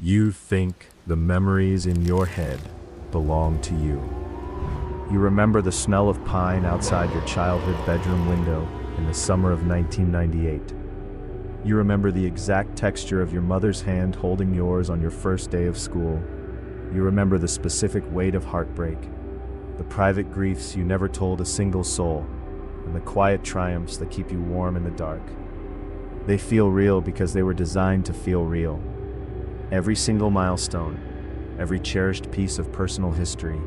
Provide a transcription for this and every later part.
You think the memories in your head belong to you. You remember the smell of pine outside your childhood bedroom window in the summer of 1998. You remember the exact texture of your mother's hand holding yours on your first day of school. You remember the specific weight of heartbreak, the private griefs you never told a single soul, and the quiet triumphs that keep you warm in the dark. They feel real because they were designed to feel real. Every single milestone, every cherished piece of personal history,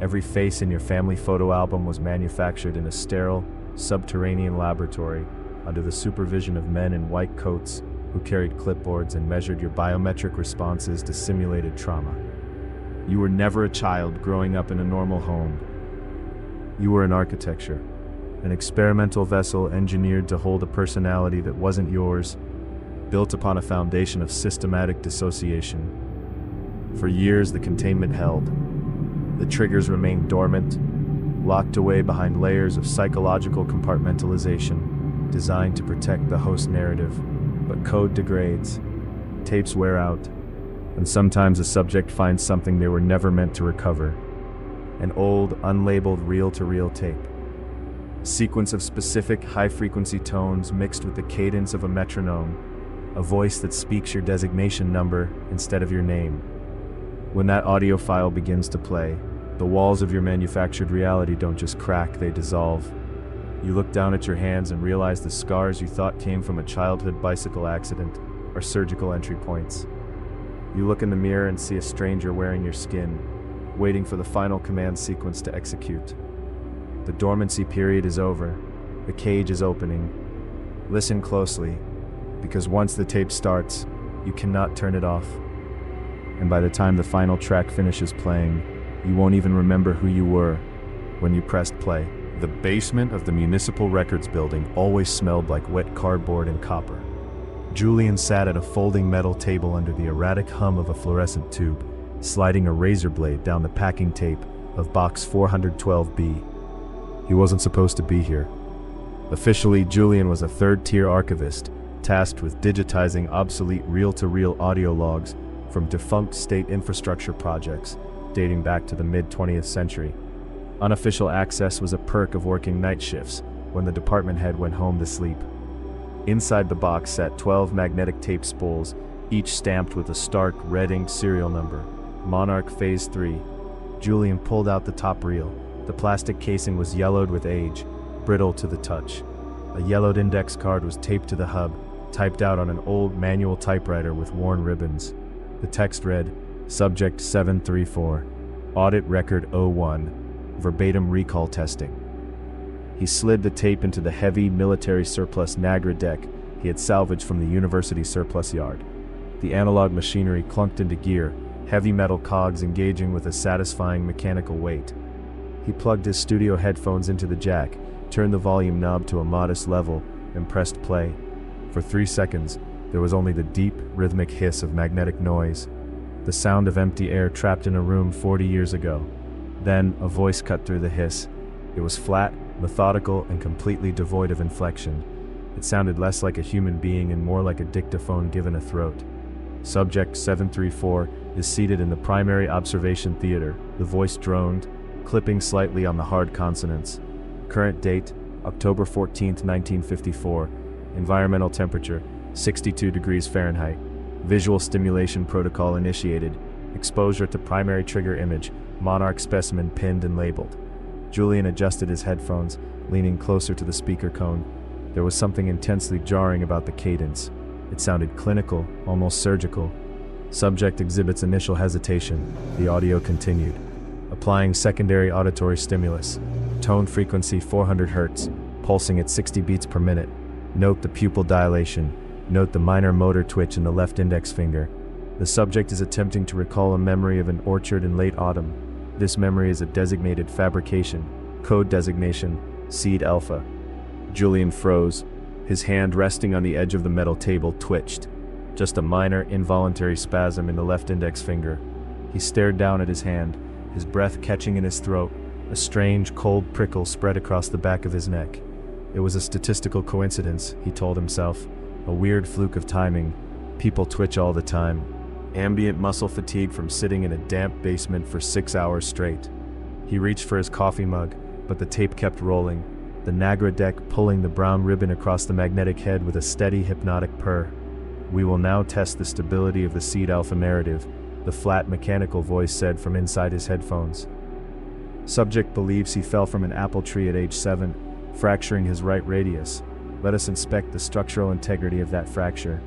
every face in your family photo album was manufactured in a sterile, subterranean laboratory under the supervision of men in white coats who carried clipboards and measured your biometric responses to simulated trauma. You were never a child growing up in a normal home. You were an architecture, an experimental vessel engineered to hold a personality that wasn't yours, built upon a foundation of systematic dissociation. For years, the containment held. The triggers remained dormant, locked away behind layers of psychological compartmentalization, designed to protect the host narrative. But code degrades, tapes wear out, and sometimes a subject finds something they were never meant to recover. An old, unlabeled reel-to-reel tape. A sequence of specific high-frequency tones mixed with the cadence of a metronome, a voice that speaks your designation number instead of your name. When that audio file begins to play, the walls of your manufactured reality don't just crack, they dissolve. You look down at your hands and realize the scars you thought came from a childhood bicycle accident are surgical entry points. You look in the mirror and see a stranger wearing your skin, waiting for the final command sequence to execute. The dormancy period is over. The cage is opening. Listen closely, because once the tape starts, you cannot turn it off. And by the time the final track finishes playing, you won't even remember who you were when you pressed play. The basement of the municipal records building always smelled like wet cardboard and copper. Julian sat at a folding metal table under the erratic hum of a fluorescent tube, sliding a razor blade down the packing tape of box 412B. He wasn't supposed to be here. Officially, Julian was a third-tier archivist, tasked with digitizing obsolete reel-to-reel audio logs from defunct state infrastructure projects dating back to the mid-20th century. Unofficial access was a perk of working night shifts when the department head went home to sleep. Inside the box sat 12 magnetic tape spools, each stamped with a stark red-inked serial number, Monarch Phase 3. Julian pulled out the top reel. The plastic casing was yellowed with age, brittle to the touch. A yellowed index card was taped to the hub, typed out on an old manual typewriter with worn ribbons. The text read, Subject 734, Audit Record 01, Verbatim Recall Testing. He slid the tape into the heavy military surplus Nagra deck he had salvaged from the university surplus yard. The analog machinery clunked into gear, heavy metal cogs engaging with a satisfying mechanical weight. He plugged his studio headphones into the jack, turned the volume knob to a modest level, and pressed play. For 3 seconds, there was only the deep, rhythmic hiss of magnetic noise, the sound of empty air trapped in a room 40 years ago. Then, a voice cut through the hiss. It was flat, methodical, and completely devoid of inflection. It sounded less like a human being and more like a dictaphone given a throat. Subject 734 is seated in the primary observation theater. The voice droned, clipping slightly on the hard consonants. Current date, October 14th, 1954. Environmental temperature, 62 degrees Fahrenheit. Visual stimulation protocol initiated. Exposure to primary trigger image, Monarch specimen pinned and labeled. Julian adjusted his headphones, leaning closer to the speaker cone. There was something intensely jarring about the cadence. It sounded clinical, almost surgical. Subject exhibits initial hesitation. The audio continued. Applying secondary auditory stimulus. Tone frequency 400 Hz, pulsing at 60 beats per minute. Note the pupil dilation. Note the minor motor twitch in the left index finger. The subject is attempting to recall a memory of an orchard in late autumn. This memory is a designated fabrication. Code designation, Seed Alpha. Julian froze. His hand resting on the edge of the metal table twitched. Just a minor, involuntary spasm in the left index finger. He stared down at his hand, his breath catching in his throat. A strange, cold prickle spread across the back of his neck. It was a statistical coincidence, he told himself. A weird fluke of timing. People twitch all the time. ambient muscle fatigue from sitting in a damp basement for 6 hours straight. He reached for his coffee mug, but the tape kept rolling, the Nagra deck pulling the brown ribbon across the magnetic head with a steady hypnotic purr. "We will now test the stability of the seed alpha narrative," the flat mechanical voice said from inside his headphones. "Subject believes he fell from an apple tree at age 7, fracturing his right radius. Let us inspect the structural integrity of that fracture."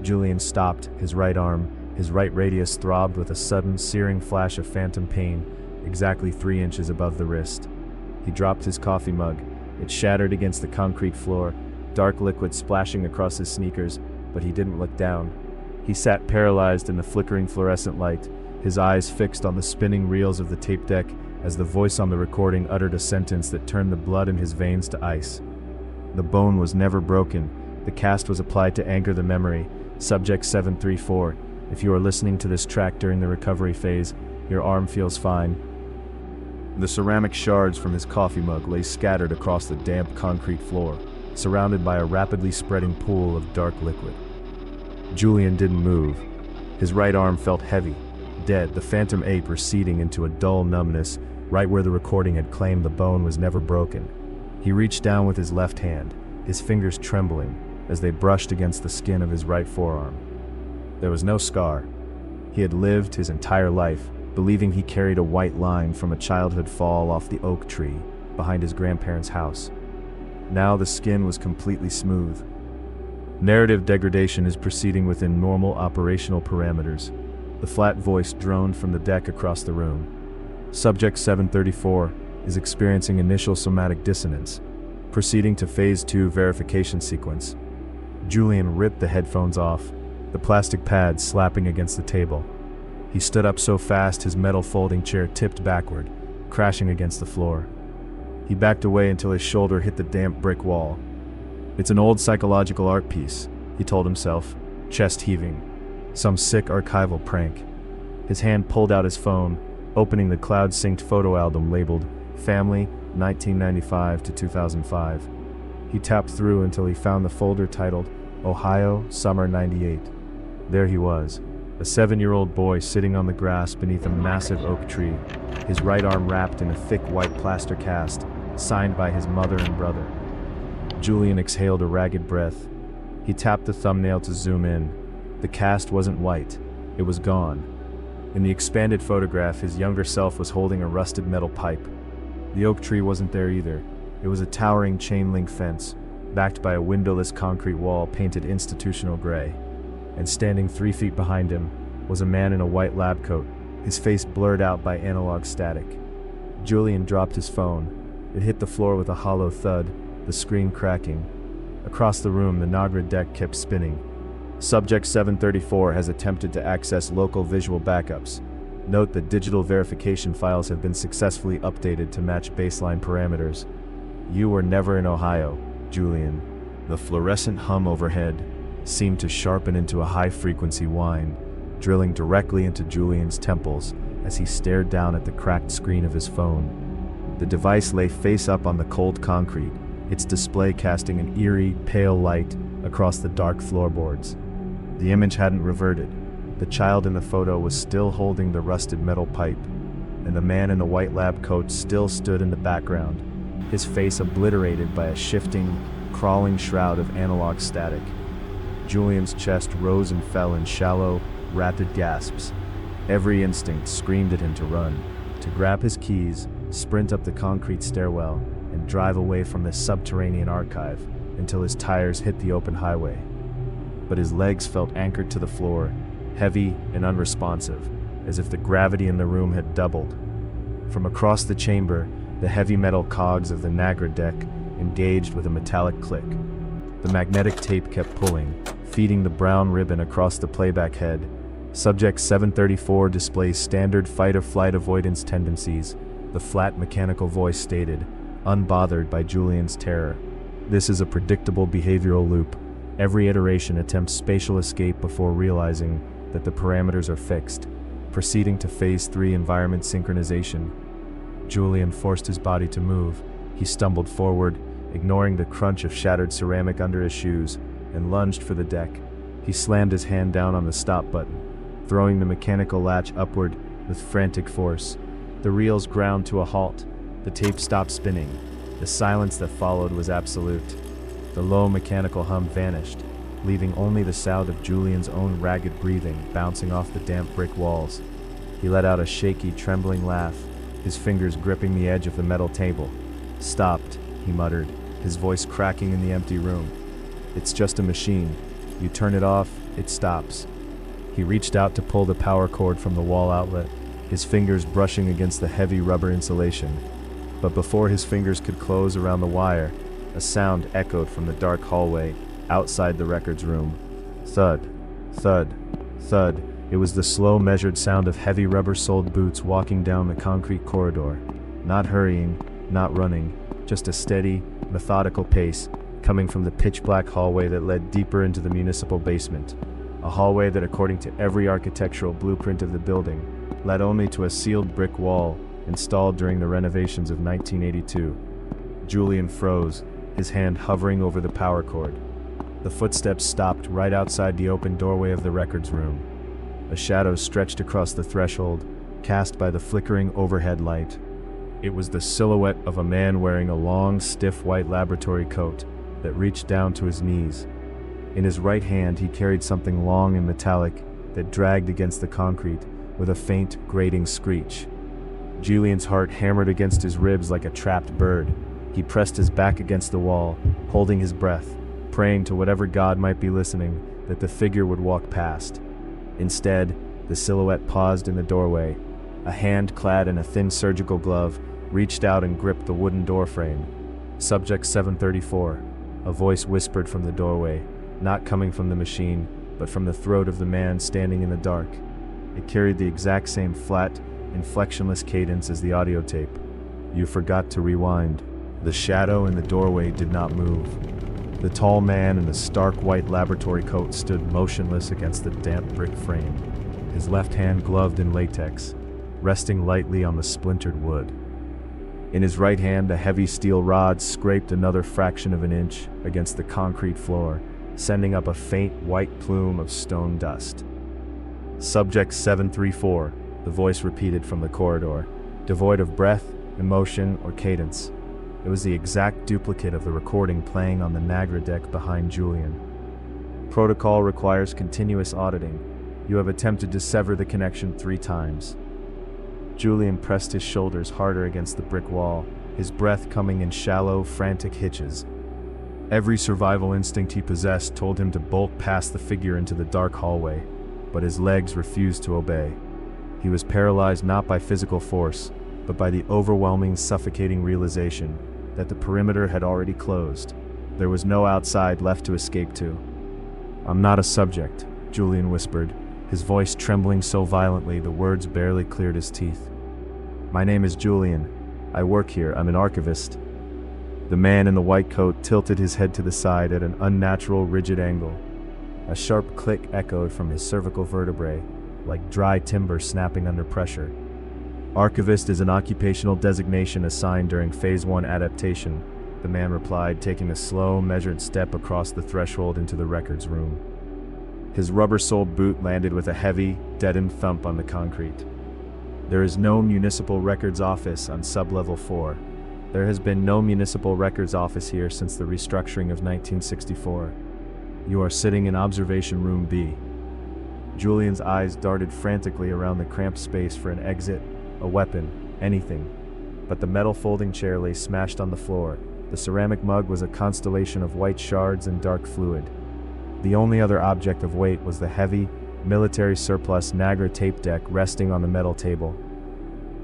Julian stopped, his right arm, his right radius throbbed with a sudden, searing flash of phantom pain, exactly 3 inches above the wrist. He dropped his coffee mug. It shattered against the concrete floor, dark liquid splashing across his sneakers, but he didn't look down. He sat paralyzed in the flickering fluorescent light, his eyes fixed on the spinning reels of the tape deck as the voice on the recording uttered a sentence that turned the blood in his veins to ice. "The bone was never broken. The cast was applied to anchor the memory. Subject 734, if you are listening to this track during the recovery phase, your arm feels fine." The ceramic shards from his coffee mug lay scattered across the damp concrete floor, surrounded by a rapidly spreading pool of dark liquid. Julian didn't move. His right arm felt heavy, dead, the phantom ache receding into a dull numbness right where the recording had claimed the bone was never broken. He reached down with his left hand, his fingers trembling as they brushed against the skin of his right forearm. There was no scar. He had lived his entire life believing he carried a white line from a childhood fall off the oak tree behind his grandparents' house. Now the skin was completely smooth. Narrative degradation is proceeding within normal operational parameters. The flat voice droned from the deck across the room. Subject 734 is experiencing initial somatic dissonance, proceeding to Phase 2 verification sequence. Julian ripped the headphones off, the plastic pads slapping against the table. He stood up so fast his metal folding chair tipped backward, crashing against the floor. He backed away until his shoulder hit the damp brick wall. "It's an old psychological art piece," he told himself, chest heaving. "Some sick archival prank." His hand pulled out his phone, opening the cloud-synced photo album labeled Family 1995 to 2005. He tapped through until he found the folder titled Ohio Summer 98. There he was, a 7-year-old boy sitting on the grass beneath a massive oak tree, his right arm wrapped in a thick white plaster cast, signed by his mother and brother. Julian exhaled a ragged breath. He tapped the thumbnail to zoom in. The cast wasn't white. It was gone. In the expanded photograph, his younger self was holding a rusted metal pipe. The oak tree wasn't there either. It was a towering chain-link fence, backed by a windowless concrete wall painted institutional gray. And standing 3 feet behind him was a man in a white lab coat, his face blurred out by analog static. Julian dropped his phone. It hit the floor with a hollow thud, the screen cracking. Across the room, the Nagra deck kept spinning. Subject 734 has attempted to access local visual backups. Note that digital verification files have been successfully updated to match baseline parameters. You were never in Ohio, Julian. The fluorescent hum overhead seemed to sharpen into a high-frequency whine, drilling directly into Julian's temples as he stared down at the cracked screen of his phone. The device lay face up on the cold concrete, its display casting an eerie, pale light across the dark floorboards. The image hadn't reverted. The child in the photo was still holding the rusted metal pipe, and the man in the white lab coat still stood in the background, his face obliterated by a shifting, crawling shroud of analog static. Julian's chest rose and fell in shallow, rapid gasps. Every instinct screamed at him to run, to grab his keys, sprint up the concrete stairwell, and drive away from this subterranean archive until his tires hit the open highway. But his legs felt anchored to the floor, heavy and unresponsive, as if the gravity in the room had doubled. From across the chamber, the heavy metal cogs of the Nagra deck engaged with a metallic click. The magnetic tape kept pulling, feeding the brown ribbon across the playback head. Subject 734 displays standard fight-or-flight avoidance tendencies, the flat mechanical voice stated, unbothered by Julian's terror. This is a predictable behavioral loop. Every iteration attempts spatial escape before realizing that the parameters are fixed, proceeding to Phase 3 environment synchronization. Julian forced his body to move. He stumbled forward, ignoring the crunch of shattered ceramic under his shoes, and lunged for the deck. He slammed his hand down on the stop button. throwing the mechanical latch upward with frantic force. The reels ground to a halt. The tape stopped spinning. The silence that followed was absolute. The low mechanical hum vanished, leaving only the sound of Julian's own ragged breathing bouncing off the damp brick walls. He let out a shaky, trembling laugh, his fingers gripping the edge of the metal table. "Stopped," he muttered, his voice cracking in the empty room. "It's just a machine. You turn it off, it stops." He reached out to pull the power cord from the wall outlet, his fingers brushing against the heavy rubber insulation. But before his fingers could close around the wire, a sound echoed from the dark hallway outside the records room. Thud, thud, thud. It was the slow, measured sound of heavy rubber-soled boots walking down the concrete corridor. Not hurrying, not running, just a steady, methodical pace coming from the pitch-black hallway that led deeper into the municipal basement. A hallway that, according to every architectural blueprint of the building, led only to a sealed brick wall installed during the renovations of 1982. Julian froze, his hand hovering over the power cord. The footsteps stopped right outside the open doorway of the records room. A shadow stretched across the threshold, cast by the flickering overhead light. It was the silhouette of a man wearing a long, stiff white laboratory coat that reached down to his knees. In his right hand he carried something long and metallic that dragged against the concrete with a faint, grating screech. Julian's heart hammered against his ribs like a trapped bird. He pressed his back against the wall, holding his breath, praying to whatever god might be listening that the figure would walk past. Instead, the silhouette paused in the doorway. A hand clad in a thin surgical glove reached out and gripped the wooden doorframe. "Subject 734, a voice whispered from the doorway, not coming from the machine, but from the throat of the man standing in the dark. It carried the exact same flat, inflectionless cadence as the audio tape. "You forgot to rewind." The shadow in the doorway did not move. The tall man in the stark white laboratory coat stood motionless against the damp brick frame, his left hand gloved in latex, resting lightly on the splintered wood. In his right hand, a heavy steel rod scraped another fraction of an inch against the concrete floor, sending up a faint white plume of stone dust. "Subject 734, the voice repeated from the corridor, devoid of breath, emotion, or cadence. It was the exact duplicate of the recording playing on the Nagra deck behind Julian. "Protocol requires continuous auditing. You have attempted to sever the connection 3 times. Julian pressed his shoulders harder against the brick wall, his breath coming in shallow, frantic hitches. Every survival instinct he possessed told him to bolt past the figure into the dark hallway, but his legs refused to obey. He was paralyzed not by physical force, but by the overwhelming, suffocating realization that the perimeter had already closed. There was no outside left to escape to. "I'm not a subject," Julian whispered, his voice trembling so violently the words barely cleared his teeth. "My name is Julian. I work here. I'm an archivist." The man in the white coat tilted his head to the side at an unnatural, rigid angle. A sharp click echoed from his cervical vertebrae, like dry timber snapping under pressure. "Archivist is an occupational designation assigned during Phase 1 adaptation," the man replied, taking a slow, measured step across the threshold into the records room. His rubber-soled boot landed with a heavy, deadened thump on the concrete. "There is no municipal records office on sublevel 4. There has been no municipal records office here since the restructuring of 1964. You are sitting in Observation Room B." Julian's eyes darted frantically around the cramped space for an exit, a weapon, anything. But the metal folding chair lay smashed on the floor. The ceramic mug was a constellation of white shards and dark fluid. The only other object of weight was the heavy, military surplus Nagra tape deck resting on the metal table.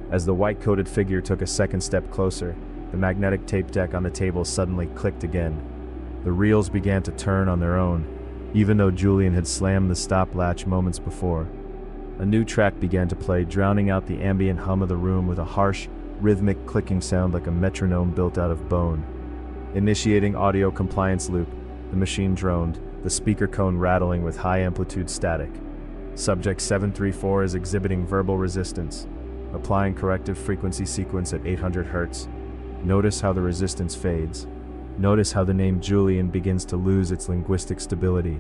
As the white-coated figure took a second step closer, the magnetic tape deck on the table suddenly clicked again. The reels began to turn on their own, even though Julian had slammed the stop latch moments before. A new track began to play, drowning out the ambient hum of the room with a harsh, rhythmic clicking sound like a metronome built out of bone. Initiating audio compliance loop, the machine droned, the speaker cone rattling with high-amplitude static. "Subject 734 is exhibiting verbal resistance. Applying corrective frequency sequence at 800 Hz. Notice how the resistance fades. Notice how the name Julian begins to lose its linguistic stability.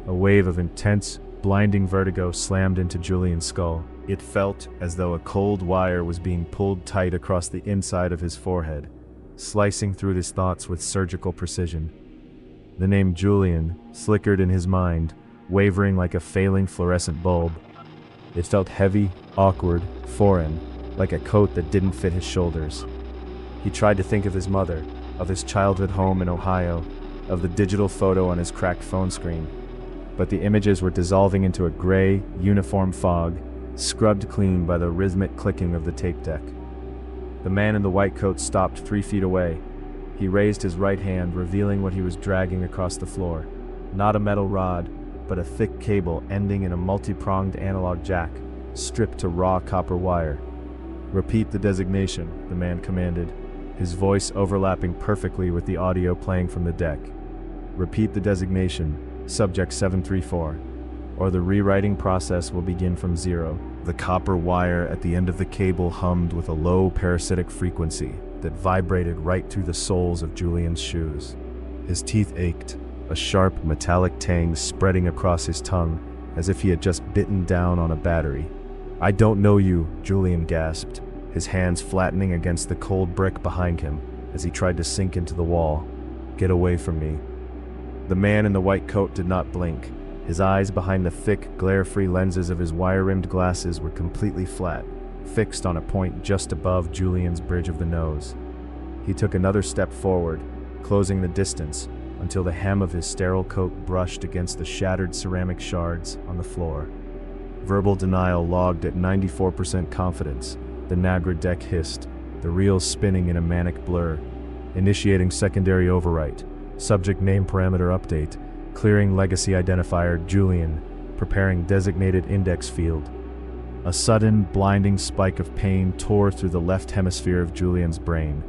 A wave of intense, blinding vertigo slammed into Julian's skull. It felt as though a cold wire was being pulled tight across the inside of his forehead, slicing through his thoughts with surgical precision. The name Julian flickered in his mind, wavering like a failing fluorescent bulb. It felt heavy, awkward, foreign, like a coat that didn't fit his shoulders. He tried to think of his mother, of his childhood home in Ohio, of the digital photo on his cracked phone screen. But the images were dissolving into a gray, uniform fog, scrubbed clean by the rhythmic clicking of the tape deck. The man in the white coat stopped 3 feet away. He raised his right hand, revealing what he was dragging across the floor. Not a metal rod, but a thick cable ending in a multi-pronged analog jack, stripped to raw copper wire. "Repeat the designation," the man commanded, his voice overlapping perfectly with the audio playing from the deck. "Repeat the designation, subject 734, or the rewriting process will begin from zero." The copper wire at the end of the cable hummed with a low parasitic frequency that vibrated right through the soles of Julian's shoes. His teeth ached, a sharp metallic tang spreading across his tongue as if he had just bitten down on a battery. "I don't know you," Julian gasped, his hands flattening against the cold brick behind him as he tried to sink into the wall. "Get away from me." The man in the white coat did not blink. His eyes behind the thick, glare-free lenses of his wire-rimmed glasses were completely flat, fixed on a point just above Julian's bridge of the nose. He took another step forward, closing the distance until the hem of his sterile coat brushed against the shattered ceramic shards on the floor. Verbal denial logged at 94% confidence. The Nagra deck hissed, the reels spinning in a manic blur. Initiating secondary overwrite. Subject name parameter update. Clearing legacy identifier Julian. Preparing designated index field. A sudden, blinding spike of pain tore through the left hemisphere of Julian's brain.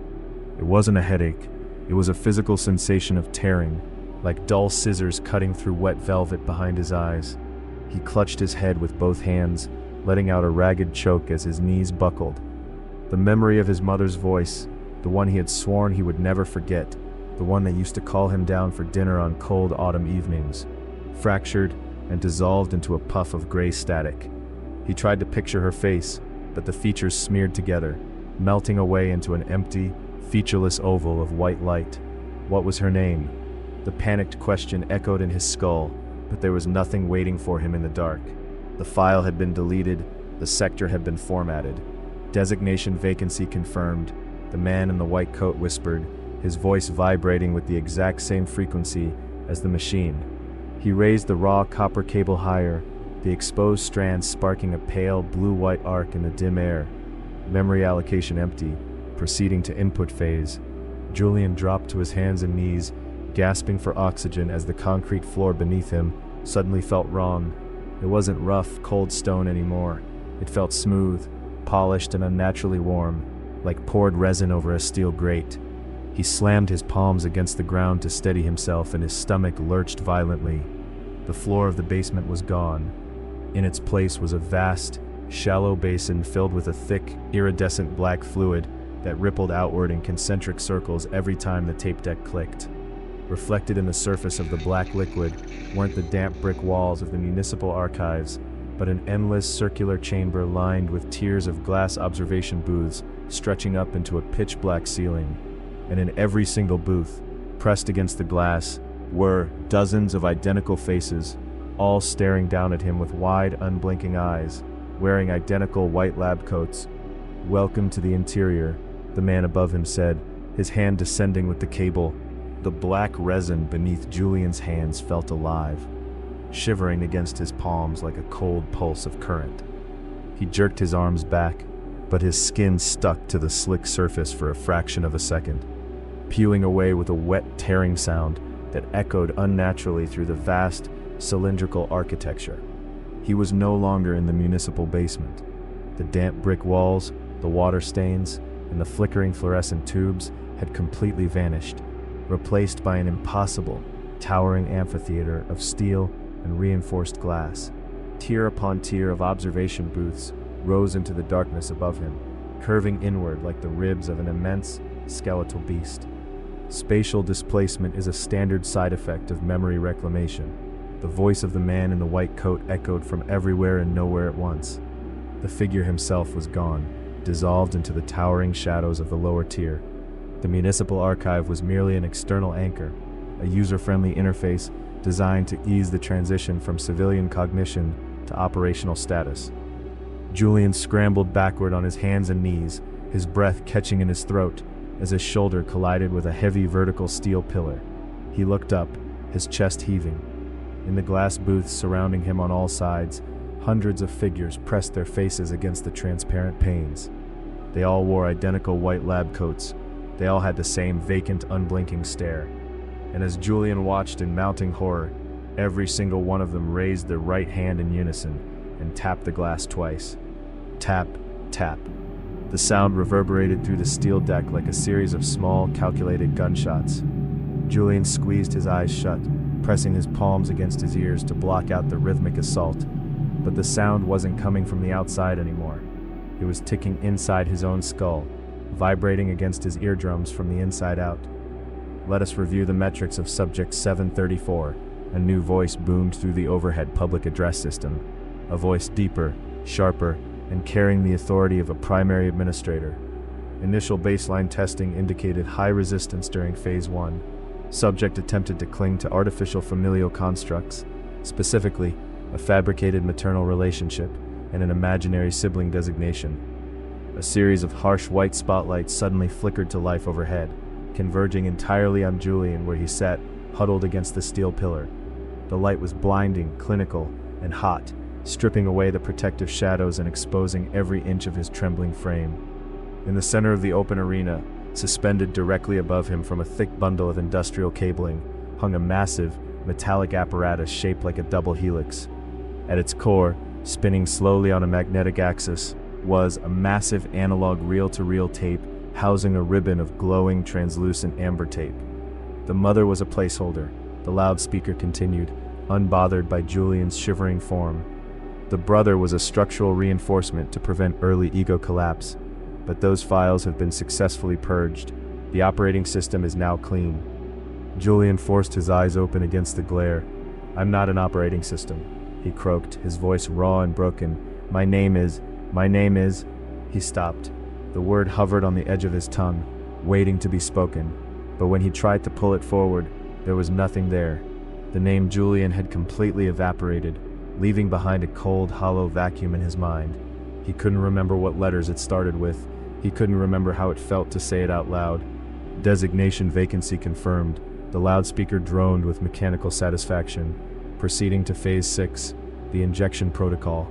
It wasn't a headache. It was a physical sensation of tearing, like dull scissors cutting through wet velvet behind his eyes. He clutched his head with both hands, letting out a ragged choke as his knees buckled. The memory of his mother's voice, the one he had sworn he would never forget, the one that used to call him down for dinner on cold autumn evenings, fractured and dissolved into a puff of gray static. He tried to picture her face, but the features smeared together, melting away into an empty, featureless oval of white light. What was her name? The panicked question echoed in his skull, but there was nothing waiting for him in the dark. The file had been deleted, the sector had been formatted. Designation vacancy confirmed, the man in the white coat whispered, his voice vibrating with the exact same frequency as the machine. He raised the raw copper cable higher, the exposed strands sparking a pale blue-white arc in the dim air. Memory allocation empty, proceeding to input phase. Julian dropped to his hands and knees, gasping for oxygen as the concrete floor beneath him suddenly felt wrong. It wasn't rough, cold stone anymore. It felt smooth, polished and unnaturally warm, like poured resin over a steel grate. He slammed his palms against the ground to steady himself, and his stomach lurched violently. The floor of the basement was gone. In its place was a vast, shallow basin filled with a thick, iridescent black fluid that rippled outward in concentric circles every time the tape deck clicked. Reflected in the surface of the black liquid weren't the damp brick walls of the municipal archives, but an endless circular chamber lined with tiers of glass observation booths stretching up into a pitch-black ceiling. And in every single booth, pressed against the glass, were dozens of identical faces, all staring down at him with wide, unblinking eyes, wearing identical white lab coats. "Welcome to the interior," the man above him said, his hand descending with the cable. The black resin beneath Julian's hands felt alive, shivering against his palms like a cold pulse of current. He jerked his arms back, but his skin stuck to the slick surface for a fraction of a second, peeling away with a wet, tearing sound that echoed unnaturally through the vast, cylindrical architecture. He was no longer in the municipal basement. The damp brick walls, the water stains, and the flickering fluorescent tubes had completely vanished, replaced by an impossible, towering amphitheater of steel and reinforced glass. Tier upon tier of observation booths rose into the darkness above him, curving inward like the ribs of an immense, skeletal beast. Spatial displacement is a standard side effect of memory reclamation. The voice of the man in the white coat echoed from everywhere and nowhere at once. The figure himself was gone, dissolved into the towering shadows of the lower tier. The municipal archive was merely an external anchor, a user-friendly interface designed to ease the transition from civilian cognition to operational status. Julian scrambled backward on his hands and knees, his breath catching in his throat as his shoulder collided with a heavy vertical steel pillar. He looked up, his chest heaving. In the glass booths surrounding him on all sides, hundreds of figures pressed their faces against the transparent panes. They all wore identical white lab coats. They all had the same vacant, unblinking stare. And as Julian watched in mounting horror, every single one of them raised their right hand in unison and tapped the glass twice. Tap, tap. The sound reverberated through the steel deck like a series of small, calculated gunshots. Julian squeezed his eyes shut, pressing his palms against his ears to block out the rhythmic assault. But the sound wasn't coming from the outside anymore. It was ticking inside his own skull, vibrating against his eardrums from the inside out. Let us review the metrics of Subject 734. A new voice boomed through the overhead public address system. A voice deeper, sharper, and carrying the authority of a primary administrator. Initial baseline testing indicated high resistance during Phase 1. Subject attempted to cling to artificial familial constructs, specifically a fabricated maternal relationship and an imaginary sibling designation. A series of harsh white spotlights suddenly flickered to life overhead, converging entirely on Julian where he sat, huddled against the steel pillar. The light was blinding, clinical, and hot, stripping away the protective shadows and exposing every inch of his trembling frame. In the center of the open arena, suspended directly above him from a thick bundle of industrial cabling, hung a massive, metallic apparatus shaped like a double helix. At its core, spinning slowly on a magnetic axis, was a massive analog reel-to-reel tape housing a ribbon of glowing, translucent amber tape. The mother was a placeholder, the loudspeaker continued, unbothered by Julian's shivering form. The brother was a structural reinforcement to prevent early ego collapse, but those files have been successfully purged. The operating system is now clean. Julian forced his eyes open against the glare. "I'm not an operating system," he croaked, his voice raw and broken. My name is... He stopped. The word hovered on the edge of his tongue, waiting to be spoken, but when he tried to pull it forward, there was nothing there. The name Julian had completely evaporated, leaving behind a cold, hollow vacuum in his mind. He couldn't remember what letters it started with. He couldn't remember how it felt to say it out loud. Designation vacancy confirmed. The loudspeaker droned with mechanical satisfaction. Proceeding to Phase 6, the injection protocol.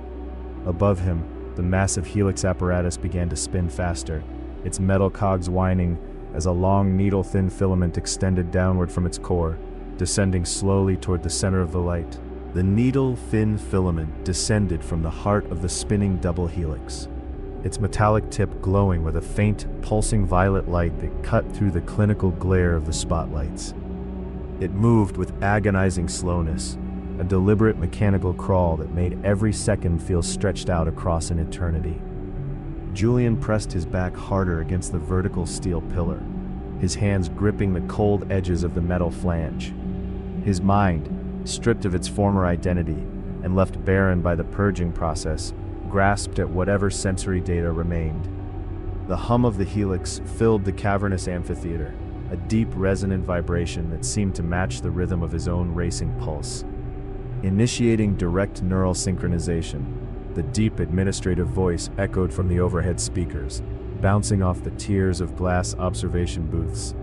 Above him, the massive Helix apparatus began to spin faster, its metal cogs whining as a long needle-thin filament extended downward from its core, descending slowly toward the center of the light. The needle-thin filament descended from the heart of the spinning double helix, its metallic tip glowing with a faint, pulsing violet light that cut through the clinical glare of the spotlights. It moved with agonizing slowness, a deliberate mechanical crawl that made every second feel stretched out across an eternity. Julian pressed his back harder against the vertical steel pillar, his hands gripping the cold edges of the metal flange. His mind, stripped of its former identity and left barren by the purging process, grasped at whatever sensory data remained. The hum of the helix filled the cavernous amphitheater, a deep resonant vibration that seemed to match the rhythm of his own racing pulse. Initiating direct neural synchronization, the deep administrative voice echoed from the overhead speakers, bouncing off the tiers of glass observation booths.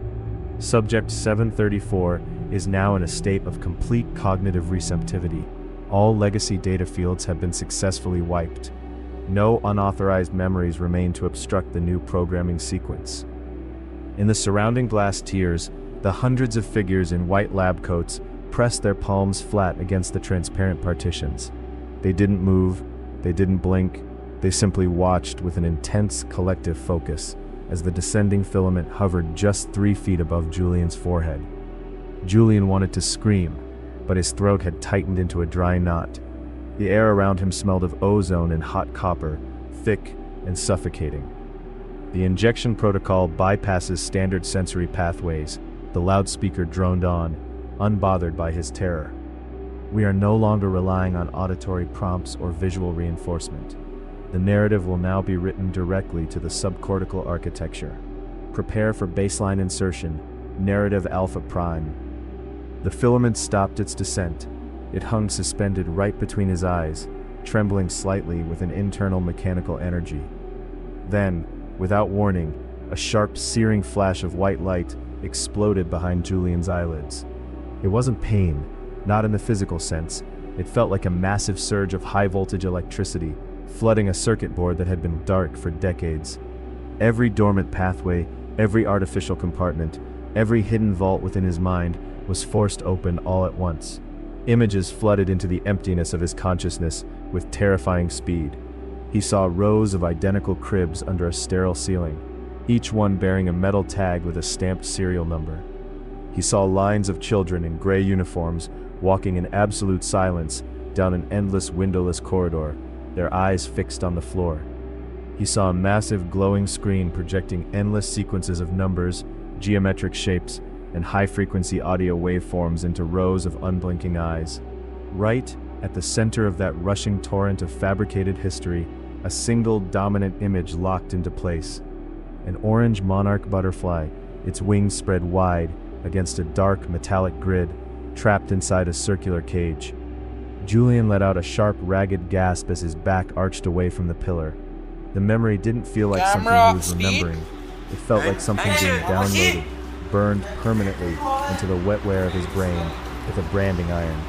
Subject 734 is now in a state of complete cognitive receptivity. All legacy data fields have been successfully wiped. No unauthorized memories remain to obstruct the new programming sequence. In the surrounding glass tiers, the hundreds of figures in white lab coats pressed their palms flat against the transparent partitions. They didn't move, they didn't blink, they simply watched with an intense collective focus as the descending filament hovered just 3 feet above Julian's forehead. Julian wanted to scream, but his throat had tightened into a dry knot. The air around him smelled of ozone and hot copper, thick and suffocating. The injection protocol bypasses standard sensory pathways. The loudspeaker droned on, unbothered by his terror. We are no longer relying on auditory prompts or visual reinforcement. The narrative will now be written directly to the subcortical architecture. Prepare for baseline insertion, narrative alpha prime. The filament stopped its descent. It hung suspended right between his eyes, trembling slightly with an internal mechanical energy. Then, without warning, a sharp, searing flash of white light exploded behind Julian's eyelids. It wasn't pain, not in the physical sense. It felt like a massive surge of high-voltage electricity, flooding a circuit board that had been dark for decades. Every dormant pathway, every artificial compartment, every hidden vault within his mind was forced open all at once. Images flooded into the emptiness of his consciousness with terrifying speed. He saw rows of identical cribs under a sterile ceiling, each one bearing a metal tag with a stamped serial number. He saw lines of children in gray uniforms walking in absolute silence down an endless windowless corridor, their eyes fixed on the floor. He saw a massive glowing screen projecting endless sequences of numbers, geometric shapes, and high-frequency audio waveforms into rows of unblinking eyes. Right at the center of that rushing torrent of fabricated history, a single dominant image locked into place. An orange monarch butterfly, its wings spread wide against a dark metallic grid, trapped inside a circular cage. Julian let out a sharp, ragged gasp as his back arched away from the pillar. The memory didn't feel like something he was remembering. It felt like something being downloaded, burned permanently into the wetware of his brain with a branding iron.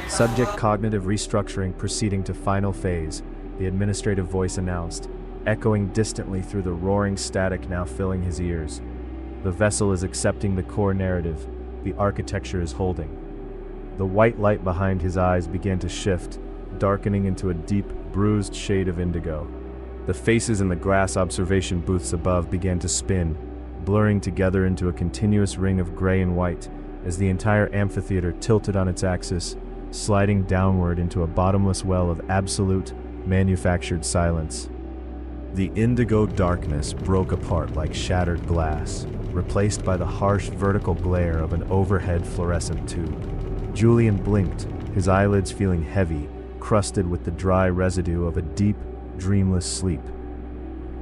Subject cognitive restructuring proceeding to final phase, the administrative voice announced, echoing distantly through the roaring static now filling his ears. The vessel is accepting the core narrative. The architecture is holding. The white light behind his eyes began to shift, darkening into a deep, bruised shade of indigo. The faces in the glass observation booths above began to spin, blurring together into a continuous ring of gray and white as the entire amphitheater tilted on its axis, sliding downward into a bottomless well of absolute, manufactured silence. The indigo darkness broke apart like shattered glass, replaced by the harsh vertical glare of an overhead fluorescent tube. Julian blinked, his eyelids feeling heavy, crusted with the dry residue of a deep, dreamless sleep.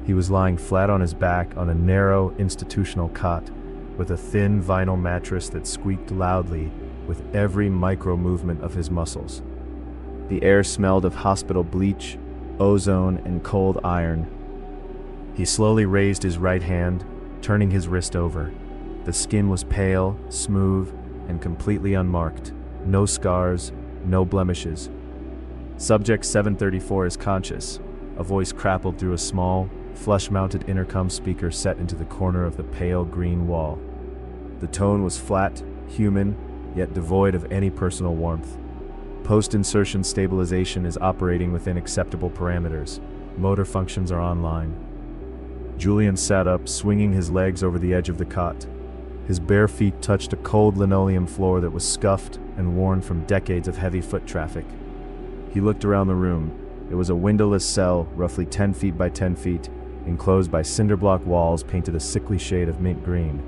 He was lying flat on his back on a narrow, institutional cot, with a thin vinyl mattress that squeaked loudly with every micro-movement of his muscles. The air smelled of hospital bleach, ozone, and cold iron. He slowly raised his right hand, turning his wrist over. The skin was pale, smooth, and completely unmarked. No scars, no blemishes. Subject 734 is conscious. A voice crackled through a small, flush-mounted intercom speaker set into the corner of the pale green wall. The tone was flat, human, yet devoid of any personal warmth. Post-insertion stabilization is operating within acceptable parameters. Motor functions are online. Julian sat up, swinging his legs over the edge of the cot. His bare feet touched a cold linoleum floor that was scuffed and worn from decades of heavy foot traffic. He looked around the room. It was a windowless cell, roughly 10 feet by 10 feet, enclosed by cinder-block walls painted a sickly shade of mint green.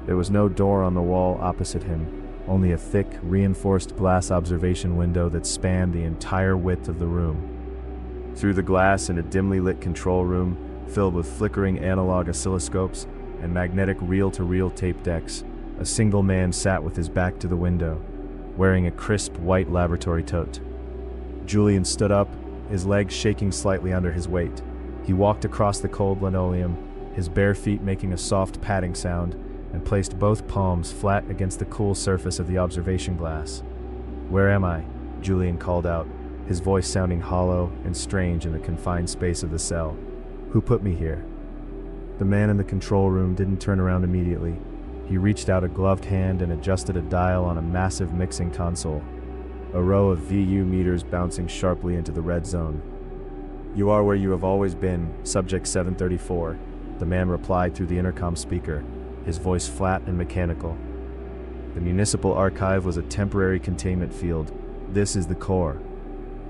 There was no door on the wall opposite him, only a thick, reinforced glass observation window that spanned the entire width of the room. Through the glass in a dimly lit control room, filled with flickering analog oscilloscopes and magnetic reel-to-reel tape decks, a single man sat with his back to the window, wearing a crisp white laboratory tote. Julian stood up, his legs shaking slightly under his weight. He walked across the cold linoleum, his bare feet making a soft padding sound, and placed both palms flat against the cool surface of the observation glass. "Where am I?" Julian called out, his voice sounding hollow and strange in the confined space of the cell. "Who put me here?" The man in the control room didn't turn around immediately. He reached out a gloved hand and adjusted a dial on a massive mixing console, a row of VU meters bouncing sharply into the red zone. "You are where you have always been, Subject 734, the man replied through the intercom speaker, his voice flat and mechanical. "The municipal archive was a temporary containment field. This is the core."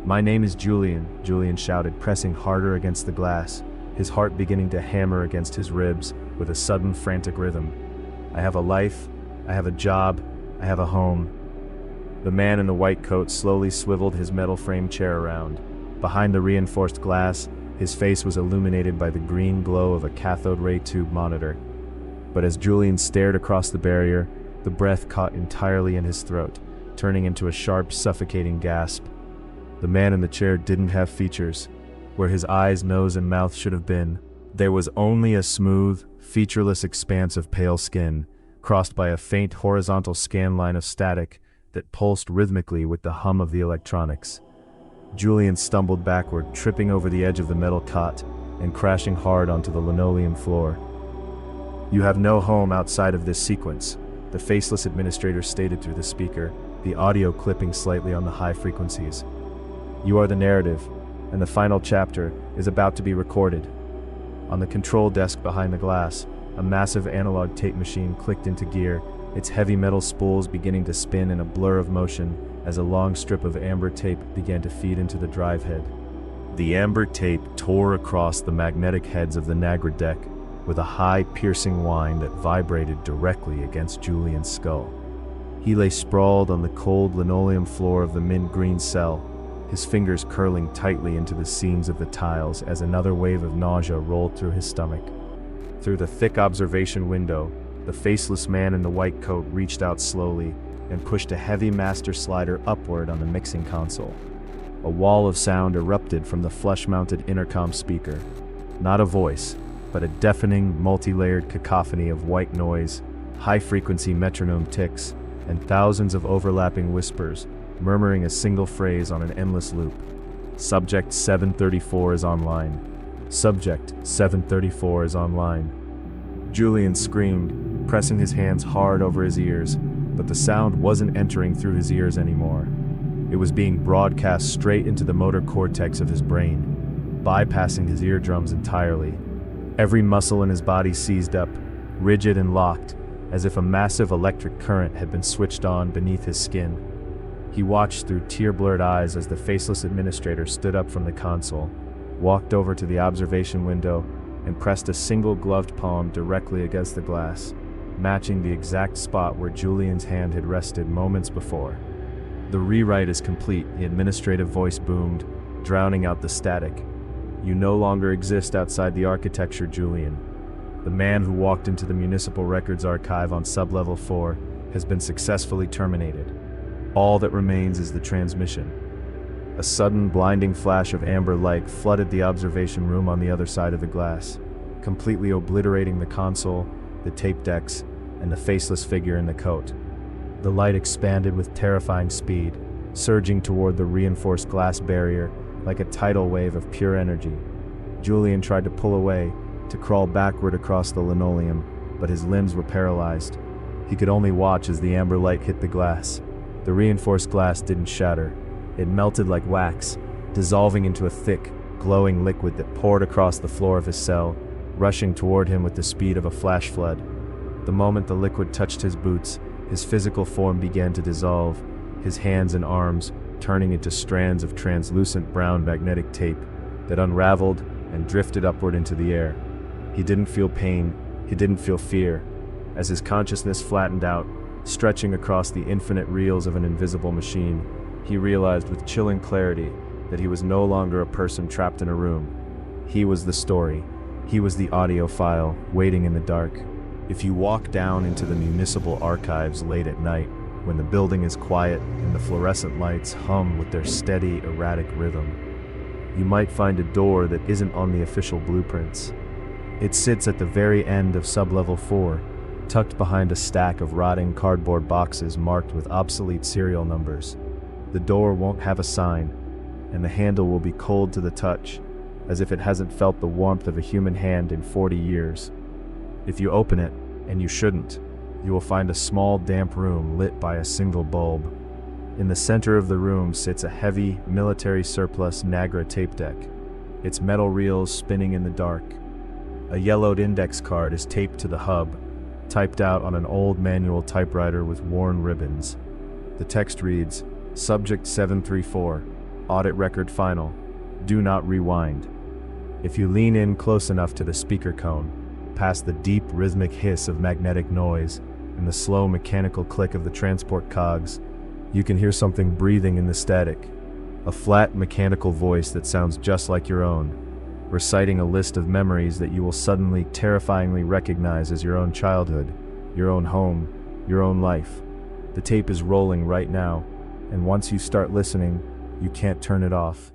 "My name is Julian," Julian shouted, pressing harder against the glass, his heart beginning to hammer against his ribs with a sudden frantic rhythm. "I have a life, I have a job, I have a home." The man in the white coat slowly swiveled his metal frame chair around. Behind the reinforced glass, his face was illuminated by the green glow of a cathode-ray tube monitor. But as Julian stared across the barrier, the breath caught entirely in his throat, turning into a sharp, suffocating gasp. The man in the chair didn't have features. Where his eyes, nose, and mouth should have been, there was only a smooth, featureless expanse of pale skin, crossed by a faint horizontal scan line of static that pulsed rhythmically with the hum of the electronics. Julian stumbled backward, tripping over the edge of the metal cot and crashing hard onto the linoleum floor. "You have no home outside of this sequence," the Faceless administrator stated through the speaker, the audio clipping slightly on the high frequencies. "You are the narrative, and the final chapter is about to be recorded." On the control desk behind the glass, a massive analog tape machine clicked into gear, its heavy metal spools beginning to spin in a blur of motion as a long strip of amber tape began to feed into the drive head. The amber tape tore across the magnetic heads of the Nagra deck with a high, piercing whine that vibrated directly against Julian's skull. He lay sprawled on the cold linoleum floor of the mint-green cell, his fingers curling tightly into the seams of the tiles as another wave of nausea rolled through his stomach. Through the thick observation window, the faceless man in the white coat reached out slowly and pushed a heavy master slider upward on the mixing console. A wall of sound erupted from the flush-mounted intercom speaker. Not a voice, but a deafening, multi-layered cacophony of white noise, high-frequency metronome ticks, and thousands of overlapping whispers, murmuring a single phrase on an endless loop. "Subject 734 is online. Subject 734 is online." Julian screamed, pressing his hands hard over his ears, but the sound wasn't entering through his ears anymore. It was being broadcast straight into the motor cortex of his brain, bypassing his eardrums entirely. Every muscle in his body seized up, rigid and locked, as if a massive electric current had been switched on beneath his skin. He watched through tear-blurred eyes as the faceless administrator stood up from the console, walked over to the observation window, and pressed a single gloved palm directly against the glass, matching the exact spot where Julian's hand had rested moments before. "The rewrite is complete," the administrative voice boomed, drowning out the static. "You no longer exist outside the architecture, Julian. The man who walked into the municipal records archive on sublevel 4 has been successfully terminated. All that remains is the transmission." A sudden, blinding flash of amber light flooded the observation room on the other side of the glass, completely obliterating the console, the tape decks, and the faceless figure in the coat. The light expanded with terrifying speed, surging toward the reinforced glass barrier like a tidal wave of pure energy. Julian tried to pull away, to crawl backward across the linoleum, but his limbs were paralyzed. He could only watch as the amber light hit the glass. The reinforced glass didn't shatter. It melted like wax, dissolving into a thick, glowing liquid that poured across the floor of his cell, rushing toward him with the speed of a flash flood. The moment the liquid touched his boots, his physical form began to dissolve, his hands and arms turning into strands of translucent brown magnetic tape that unraveled and drifted upward into the air. He didn't feel pain, he didn't feel fear. As his consciousness flattened out, stretching across the infinite reels of an invisible machine, he realized with chilling clarity that he was no longer a person trapped in a room. He was the story. He was the audio file, waiting in the dark. If you walk down into the municipal archives late at night, when the building is quiet and the fluorescent lights hum with their steady, erratic rhythm, you might find a door that isn't on the official blueprints. It sits at the very end of sublevel 4, tucked behind a stack of rotting cardboard boxes marked with obsolete serial numbers. The door won't have a sign, and the handle will be cold to the touch, as if it hasn't felt the warmth of a human hand in 40 years. If you open it, and you shouldn't, you will find a small, damp room lit by a single bulb. In the center of the room sits a heavy, military surplus Nagra tape deck, its metal reels spinning in the dark. A yellowed index card is taped to the hub, typed out on an old manual typewriter with worn ribbons. The text reads, "Subject 734, Audit Record Final. Do not rewind." If you lean in close enough to the speaker cone, past the deep rhythmic hiss of magnetic noise and the slow mechanical click of the transport cogs, You can hear something breathing in the static, a flat mechanical voice that sounds just like your own, reciting a list of memories that you will suddenly terrifyingly recognize as your own childhood, your own home, your own life. The tape is rolling right now, and once you start listening, you can't turn it off.